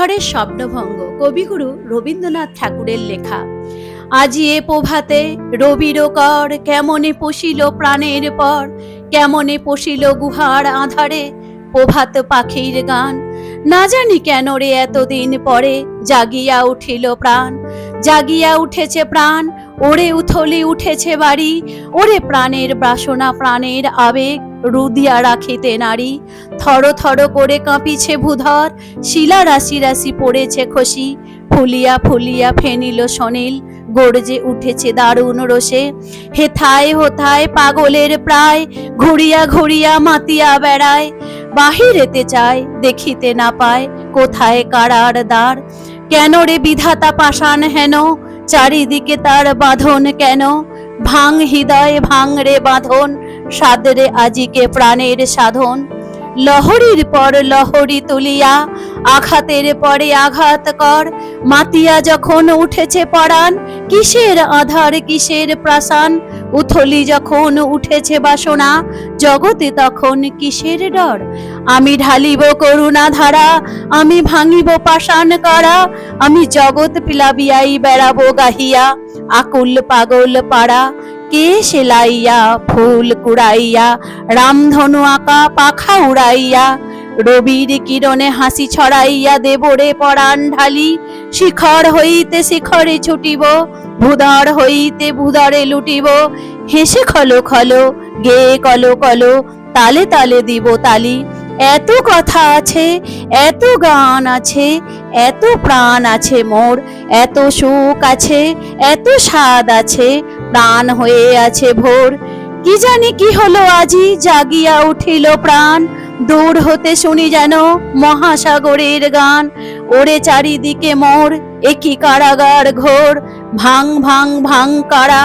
ঝড়ের স্বপ্নভঙ্গ কবিগুরু রবীন্দ্রনাথ ঠাকুরের লেখা। আজি এ প্রভাতে রবির কর, কেমনে পশিল প্রাণের পর, কেমনে পশিল গুহার আধারে প্রভাত পাখির গান। না জানি কেন রে এতদিন পরে জাগিয়া উঠিল প্রাণ, জাগিয়া উঠেছে প্রাণ, ওরে উথলি উঠেছে বাড়ি, ওরে প্রাণের বাসনা প্রাণের আবেগ রুদিয়া রাখিতে নারী। থর থর করে কাঁপিছে ভূধর, শিলা রাশি রাশি পড়েছে খসি, ফুলিয়া ফুলিয়া ফেনিল সনিল গর্জে উঠেছে দারুণ রোষে। হেথায় হোথায় পাগলের প্রায়, ঘুরিয়া ঘুরিয়া মাতিয়া বেড়ায়, বাহিরেতে চায় দেখিতে না পায় কোথায় কারার দ্বার। কেন রে বিধাতা পাষাণ হেন, চারিদিকে তার বাঁধন কেন, ভাঙ হৃদয় ভাঙ রে বাঁধন, সাদরে আজিকে প্রাণের সাধন। লহরীর পর লহরী তুলিয়া আঘাতের পরে আঘাত কর, মাতিয়া যখন উঠেছে পরাণ, কিসের আধার কিসের প্রাসান, উথলি যখন উঠেছে বাসনা, জগতে তখন কিসের ডর। আমি ঢালিব করুণা ধারা, আমি ভাঙিব পাষাণ করা, আমি জগৎ পিলাবিয়াই বেড়াবো গাহিয়া আকুল পাগল পাড়া। কে সেলাইয়া ফুল কুড়াইয়া, রামধনু আঁকা পাখা উড়াইয়া, রবির কিরণে হাসি ছড়াইয়া দেবরে পরাণ ঢালি। শিখর হইতে শিখরে ছুটিব, ভূধর হইতে ভূধরে লুটিব, হেসে খলো খলো গেয়ে কলো কলো, তালে তালে দিব তালি। এত কথা আছে, এত গান আছে, এত প্রাণ আছে মোর, এত সুখ আছে, এত স্বাদ আছে, প্রাণ হয়ে আছে ভোর। কি জানি কি হলো আজি জাগিয়া উঠিল প্রাণ, দূর হতে শুনি যেন মহাসাগরের গান। ওরে চারিদিকে মোর একই কারাগার ঘোর, ভাঙ ভাঙ ভাঙ কারা,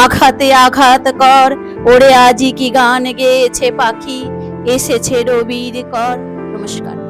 আঘাতে আঘাত কর। ওরে আজি কি গান গেয়েছে পাখি, এসেছে রবির কর। নমস্কার।